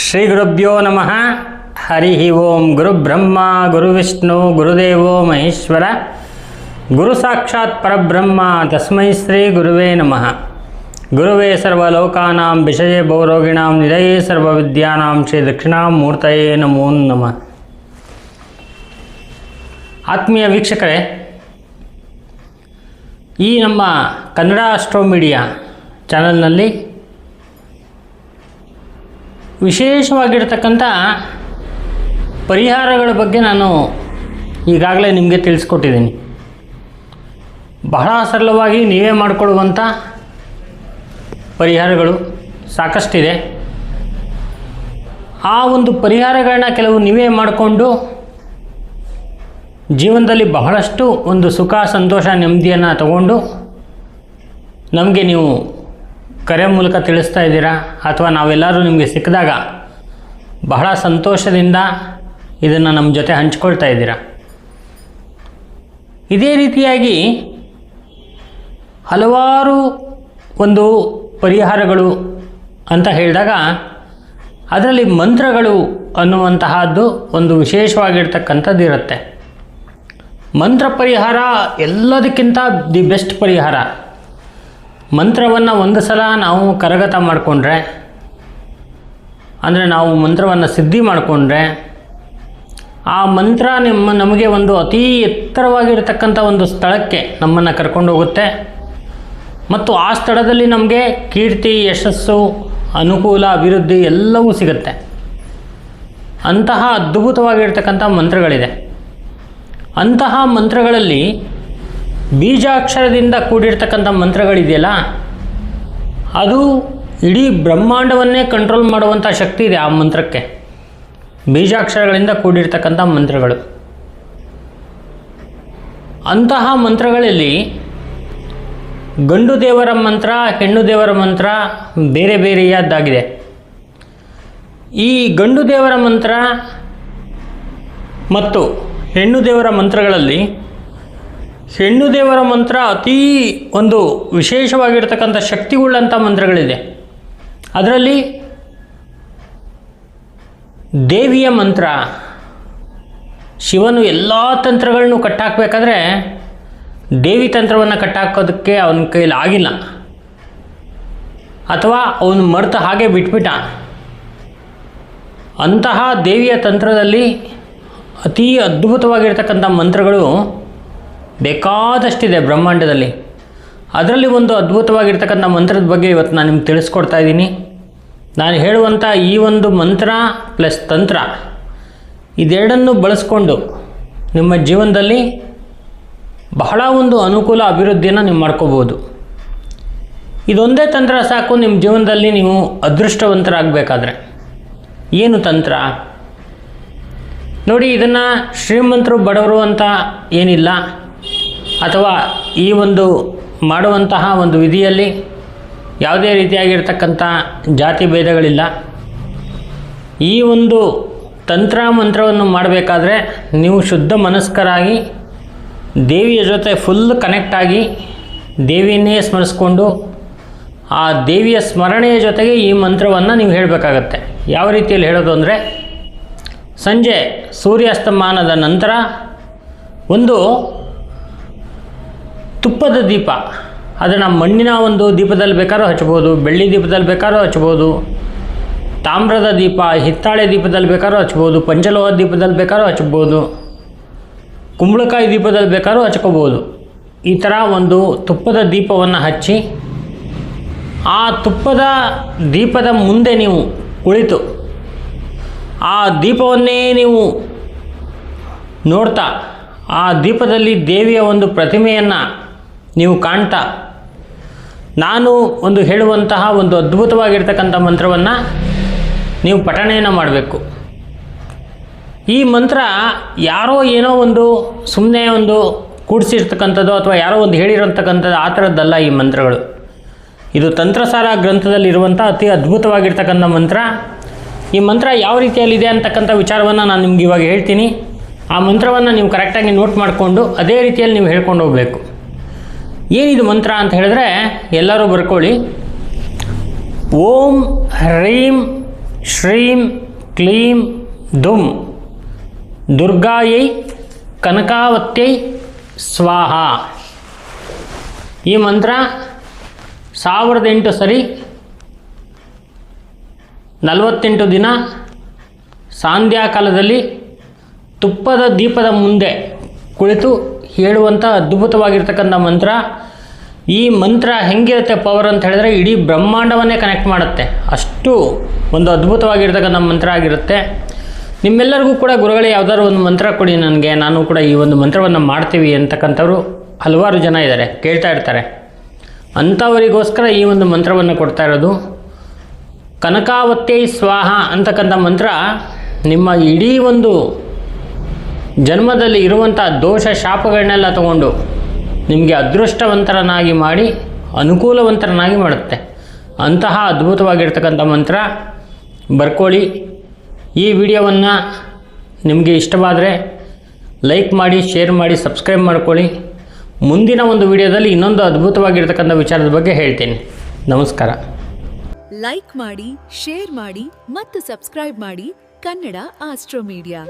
ಶ್ರೀ ಗುರುಭ್ಯೋ ನಮಃ. ಹರಿ ಓಂ. ಗುರು ಬ್ರಹ್ಮ ಗುರು ವಿಷ್ಣು ಗುರುದೇವೋ ಮಹೇಶ್ವರ, ಗುರು ಸಾಕ್ಷಾತ್ ಪರಬ್ರಹ್ಮ, ತಸ್ಮೈ ಶ್ರೀ ಗುರುವೇ ನಮಃ. ಗುರುವೇ ಸರ್ವಲೋಕಾನಾಂ ವಿಷಯೇ ಭವರೋಗಿಣಾಂ ನಿಧಯೇ ಸರ್ವವಿದ್ಯಾನಾಂ ಶ್ರೀ ದಕ್ಷಿಣಾಮೂರ್ತಯೇ ನಮೋ ನಮಃ. ಆತ್ಮೀಯ ವೀಕ್ಷಕರೇ, ಈ ನಮ್ಮ ಕನ್ನಡ ಆಸ್ಟ್ರೋ ಮೀಡಿಯಾ ಚಾನಲ್ನಲ್ಲಿ ವಿಶೇಷವಾಗಿರ್ತಕ್ಕಂಥ ಪರಿಹಾರಗಳ ಬಗ್ಗೆ ನಾನು ಈಗಾಗಲೇ ನಿಮಗೆ ತಿಳಿಸ್ಕೊಟ್ಟಿದ್ದೀನಿ. ಬಹಳ ಸರಳವಾಗಿ ನೀವೇ ಮಾಡಿಕೊಳ್ಳುವಂಥ ಪರಿಹಾರಗಳು ಸಾಕಷ್ಟಿದೆ. ಆ ಒಂದು ಪರಿಹಾರಗಳನ್ನ ಕೆಲವು ನೀವೇ ಮಾಡಿಕೊಂಡು ಜೀವನದಲ್ಲಿ ಬಹಳಷ್ಟು ಒಂದು ಸುಖ ಸಂತೋಷ ನೆಮ್ಮದಿಯನ್ನು ತಗೊಂಡು ನಮಗೆ ನೀವು ಕರೆ ಮೂಲಕ ತಿಳಿಸ್ತಾ ಇದ್ದೀರಾ, ಅಥವಾ ನಾವೆಲ್ಲರೂ ನಿಮಗೆ ಸಿಕ್ಕಿದಾಗ ಬಹಳ ಸಂತೋಷದಿಂದ ಇದನ್ನು ನಮ್ಮ ಜೊತೆ ಹಂಚ್ಕೊಳ್ತಾ ಇದ್ದೀರಾ. ಇದೇ ರೀತಿಯಾಗಿ ಹಲವಾರು ಒಂದು ಪರಿಹಾರಗಳು ಅಂತ ಹೇಳಿದಾಗ ಅದರಲ್ಲಿ ಮಂತ್ರಗಳು ಅನ್ನುವಂತಹದ್ದು ಒಂದು ವಿಶೇಷವಾಗಿರ್ತಕ್ಕಂಥದ್ದು ಇರುತ್ತೆ. ಮಂತ್ರ ಪರಿಹಾರ ಎಲ್ಲದಕ್ಕಿಂತ ದಿ ಬೆಸ್ಟ್ ಪರಿಹಾರ. ಮಂತ್ರವನ್ನು ಒಂದು ಸಲ ನಾವು ಕರಗತ ಮಾಡಿಕೊಂಡ್ರೆ, ಅಂದರೆ ನಾವು ಮಂತ್ರವನ್ನು ಸಿದ್ಧಿ ಮಾಡಿಕೊಂಡ್ರೆ, ಆ ಮಂತ್ರ ನಮಗೆ ಒಂದು ಅತೀ ಎತ್ತರವಾಗಿರ್ತಕ್ಕಂಥ ಒಂದು ಸ್ಥಳಕ್ಕೆ ನಮ್ಮನ್ನು ಕರ್ಕೊಂಡು ಹೋಗುತ್ತೆ. ಮತ್ತು ಆ ಸ್ಥಳದಲ್ಲಿ ನಮಗೆ ಕೀರ್ತಿ, ಯಶಸ್ಸು, ಅನುಕೂಲ, ಅಭಿವೃದ್ಧಿ ಎಲ್ಲವೂ ಸಿಗುತ್ತೆ. ಅಂತಹ ಅದ್ಭುತವಾಗಿರ್ತಕ್ಕಂಥ ಮಂತ್ರಗಳಿದೆ. ಅಂತಹ ಮಂತ್ರಗಳಲ್ಲಿ ಬೀಜಾಕ್ಷರದಿಂದ ಕೂಡಿರ್ತಕ್ಕಂಥ ಮಂತ್ರಗಳಿದೆಯಲ್ಲ, ಅದು ಇಡೀ ಬ್ರಹ್ಮಾಂಡವನ್ನೇ ಕಂಟ್ರೋಲ್ ಮಾಡುವಂಥ ಶಕ್ತಿ ಇದೆ ಆ ಮಂತ್ರಕ್ಕೆ. ಬೀಜಾಕ್ಷರಗಳಿಂದ ಕೂಡಿರ್ತಕ್ಕಂಥ ಮಂತ್ರಗಳು. ಅಂತಹ ಮಂತ್ರಗಳಲ್ಲಿ ಗಂಡು ದೇವರ ಮಂತ್ರ, ಹೆಣ್ಣು ದೇವರ ಮಂತ್ರ ಬೇರೆ ಬೇರೆಯಾದ್ದಾಗಿದೆ. ಈ ಗಂಡು ದೇವರ ಮಂತ್ರ ಮತ್ತು ಹೆಣ್ಣು ದೇವರ ಮಂತ್ರಗಳಲ್ಲಿ ಹೆಣ್ಣು ದೇವರ ಮಂತ್ರ ಅತೀ ಒಂದು ವಿಶೇಷವಾಗಿರ್ತಕ್ಕಂಥ ಶಕ್ತಿಯುಳ್ಳಂಥ ಮಂತ್ರಗಳಿದೆ. ಅದರಲ್ಲಿ ದೇವಿಯ ಮಂತ್ರ, ಶಿವನು ಎಲ್ಲ ತಂತ್ರಗಳನ್ನು ಕಟ್ಟಾಕಬೇಕಾದ್ರೆ ದೇವಿ ತಂತ್ರವನ್ನು ಕಟ್ಟಾಕೋದಕ್ಕೆ ಅವನ ಕೈಲಿ ಆಗಿಲ್ಲ, ಅಥವಾ ಅವನು ಮರೆತು ಹಾಗೆ ಬಿಟ್ಬಿಟ್ಟ. ಅಂತಹ ದೇವಿಯ ತಂತ್ರದಲ್ಲಿ ಅತೀ ಅದ್ಭುತವಾಗಿರ್ತಕ್ಕಂಥ ಮಂತ್ರಗಳು ಬೇಕಾದಷ್ಟಿದೆ ಬ್ರಹ್ಮಾಂಡದಲ್ಲಿ. ಅದರಲ್ಲಿ ಒಂದು ಅದ್ಭುತವಾಗಿರ್ತಕ್ಕಂಥ ಮಂತ್ರದ ಬಗ್ಗೆ ಇವತ್ತು ನಾನು ನಿಮ್ಗೆ ತಿಳಿಸ್ಕೊಡ್ತಾ ಇದ್ದೀನಿ. ನಾನು ಹೇಳುವಂಥ ಈ ಒಂದು ಮಂತ್ರ ಪ್ಲಸ್ ತಂತ್ರ ಇದೆರಡನ್ನು ಬಳಸ್ಕೊಂಡು ನಿಮ್ಮ ಜೀವನದಲ್ಲಿ ಬಹಳ ಒಂದು ಅನುಕೂಲ, ಅಭಿವೃದ್ಧಿಯನ್ನು ನೀವು ಮಾಡ್ಕೋಬೋದು. ಇದೊಂದೇ ತಂತ್ರ ಸಾಕು ನಿಮ್ಮ ಜೀವನದಲ್ಲಿ ನೀವು ಅದೃಷ್ಟವಂತರಾಗಬೇಕಾದ್ರೆ. ಏನು ತಂತ್ರ ನೋಡಿ, ಇದನ್ನು ಶ್ರೀಮಂತರು ಬಡವರು ಅಂತ ಏನಿಲ್ಲ, ಅಥವಾ ಈ ಒಂದು ಮಾಡುವಂತಹ ಒಂದು ವಿಧಿಯಲ್ಲಿ ಯಾವುದೇ ರೀತಿಯಾಗಿರ್ತಕ್ಕಂಥ ಜಾತಿ ಭೇದಗಳಿಲ್ಲ. ಈ ಒಂದು ತಂತ್ರ ಮಂತ್ರವನ್ನು ಮಾಡಬೇಕಾದ್ರೆ ನೀವು ಶುದ್ಧ ಮನಸ್ಕರಾಗಿ ದೇವಿಯ ಜೊತೆ ಫುಲ್ ಕನೆಕ್ಟ್ ಆಗಿ ದೇವಿಯನ್ನೇ ಸ್ಮರಿಸ್ಕೊಂಡು ಆ ದೇವಿಯ ಸ್ಮರಣೆಯ ಜೊತೆಗೆ ಈ ಮಂತ್ರವನ್ನು ನೀವು ಹೇಳಬೇಕಾಗತ್ತೆ. ಯಾವ ರೀತಿಯಲ್ಲಿ ಹೇಳೋದು ಅಂದರೆ, ಸಂಜೆ ಸೂರ್ಯಾಸ್ತಮಾನದ ನಂತರ ಒಂದು ತುಪ್ಪದ ದೀಪ, ಅದನ್ನು ಮಣ್ಣಿನ ಒಂದು ದೀಪದಲ್ಲಿ ಬೇಕಾದ್ರೂ ಹಚ್ಬೋದು, ಬೆಳ್ಳಿ ದೀಪದಲ್ಲಿ ಬೇಕಾದ್ರೂ ಹಚ್ಬೋದು, ತಾಮ್ರದ ದೀಪ, ಹಿತ್ತಾಳೆ ದೀಪದಲ್ಲಿ ಬೇಕಾದ್ರೂ ಹಚ್ಬೋದು, ಪಂಚಲೋಹ ದೀಪದಲ್ಲಿ ಬೇಕಾದ್ರೂ ಹಚ್ಬೋದು, ಕುಂಬಳಕಾಯಿ ದೀಪದಲ್ಲಿ ಬೇಕಾದ್ರೂ ಹಚ್ಕೋಬೋದು. ಈ ಥರ ಒಂದು ತುಪ್ಪದ ದೀಪವನ್ನು ಹಚ್ಚಿ ಆ ತುಪ್ಪದ ದೀಪದ ಮುಂದೆ ನೀವು ಕುಳಿತು ಆ ದೀಪವನ್ನೇ ನೀವು ನೋಡ್ತಾ, ಆ ದೀಪದಲ್ಲಿ ದೇವಿಯ ಒಂದು ಪ್ರತಿಮೆಯನ್ನು ನೀವು ಕಾಣ್ತಾ, ನಾನು ಒಂದು ಹೇಳುವಂತಹ ಒಂದು ಅದ್ಭುತವಾಗಿರ್ತಕ್ಕಂಥ ಮಂತ್ರವನ್ನು ನೀವು ಪಠಣೆಯನ್ನು ಮಾಡಬೇಕು. ಈ ಮಂತ್ರ ಯಾರೋ ಏನೋ ಒಂದು ಸುಮ್ಮನೆ ಒಂದು ಕೂಡಿಸಿರ್ತಕ್ಕಂಥದ್ದು ಅಥವಾ ಯಾರೋ ಒಂದು ಹೇಳಿರೋಂಥಕ್ಕಂಥದ್ದು ಆ ಥರದ್ದಲ್ಲ ಈ ಮಂತ್ರಗಳು. ಇದು ತಂತ್ರಸಾರ ಗ್ರಂಥದಲ್ಲಿರುವಂಥ ಅತಿ ಅದ್ಭುತವಾಗಿರ್ತಕ್ಕಂಥ ಮಂತ್ರ. ಈ ಮಂತ್ರ ಯಾವ ರೀತಿಯಲ್ಲಿದೆ ಅಂತಕ್ಕಂಥ ವಿಚಾರವನ್ನು ನಾನು ನಿಮ್ಗೆ ಇವಾಗ ಹೇಳ್ತೀನಿ. ಆ ಮಂತ್ರವನ್ನು ನೀವು ಕರೆಕ್ಟಾಗಿ ನೋಟ್ ಮಾಡಿಕೊಂಡು ಅದೇ ರೀತಿಯಲ್ಲಿ ನೀವು ಹೇಳ್ಕೊಂಡು ಹೋಗಬೇಕು. ಏನಿದು ಮಂತ್ರ ಅಂತ ಹೇಳಿದ್ರೆ ಎಲ್ಲರೂ ಬರ್ಕೊಳ್ಳಿ. ಓಂ ಹ್ರೀಂ ಶ್ರೀಂ ಕ್ಲೀಂ ದುಂ ದುರ್ಗಾಯೈ ಕನಕಾವತ್ಯೈ ಸ್ವಾಹ. ಈ ಮಂತ್ರ 1008 ಸರಿ 48 ದಿನ ಸಾಂಧ್ಯಾಕಾಲದಲ್ಲಿ ತುಪ್ಪದ ದೀಪದ ಮುಂದೆ ಕುಳಿತು ಹೇಳುವಂಥ ಅದ್ಭುತವಾಗಿರ್ತಕ್ಕಂಥ ಮಂತ್ರ. ಈ ಮಂತ್ರ ಹೆಂಗಿರುತ್ತೆ ಪವರ್ ಅಂತ ಹೇಳಿದ್ರೆ ಇಡೀ ಬ್ರಹ್ಮಾಂಡವನ್ನೇ ಕನೆಕ್ಟ್ ಮಾಡುತ್ತೆ. ಅಷ್ಟು ಒಂದು ಅದ್ಭುತವಾಗಿರ್ತಕ್ಕಂಥ ಮಂತ್ರ ಆಗಿರುತ್ತೆ. ನಿಮ್ಮೆಲ್ಲರಿಗೂ ಕೂಡ ಗುರುಗಳೇ ಯಾವುದಾದ್ರು ಒಂದು ಮಂತ್ರ ಕೊಡಿ ನನಗೆ, ನಾನು ಕೂಡ ಈ ಒಂದು ಮಂತ್ರವನ್ನು ಮಾಡ್ತೀವಿ ಅಂತಕ್ಕಂಥವ್ರು ಹಲವಾರು ಜನ ಇದ್ದಾರೆ, ಕೇಳ್ತಾ ಇರ್ತಾರೆ. ಅಂಥವರಿಗೋಸ್ಕರ ಈ ಒಂದು ಮಂತ್ರವನ್ನು ಕೊಡ್ತಾ ಇರೋದು. ಕನಕಾವತ್ಯೈ ಸ್ವಾಹ ಅಂತಕ್ಕಂಥ ಮಂತ್ರ ನಿಮ್ಮ ಇಡೀ ಒಂದು ಜನ್ಮದಲ್ಲಿ ಇರುವಂಥ ದೋಷ ಶಾಪಗಳನ್ನೆಲ್ಲ ತಗೊಂಡು ನಿಮಗೆ ಅದೃಷ್ಟವಂತರನಾಗಿ ಮಾಡಿ ಅನುಕೂಲವಂತರನಾಗಿ ಮಾಡುತ್ತೆ. ಅಂತಹ ಅದ್ಭುತವಾಗಿರ್ತಕ್ಕಂಥ ಮಂತ್ರ ಬರ್ಕೊಳ್ಳಿ. ಈ ವಿಡಿಯೋವನ್ನು ನಿಮಗೆ ಇಷ್ಟವಾದರೆ ಲೈಕ್ ಮಾಡಿ, ಶೇರ್ ಮಾಡಿ, ಸಬ್ಸ್ಕ್ರೈಬ್ ಮಾಡ್ಕೊಳ್ಳಿ. ಮುಂದಿನ ಒಂದು ವಿಡಿಯೋದಲ್ಲಿ ಇನ್ನೊಂದು ಅದ್ಭುತವಾಗಿರ್ತಕ್ಕಂಥ ವಿಚಾರದ ಬಗ್ಗೆ ಹೇಳ್ತೀನಿ. ನಮಸ್ಕಾರ. ಲೈಕ್ ಮಾಡಿ, ಶೇರ್ ಮಾಡಿ ಮತ್ತು ಸಬ್ಸ್ಕ್ರೈಬ್ ಮಾಡಿ ಕನ್ನಡ ಆಸ್ಟ್ರೋ ಮೀಡಿಯಾ.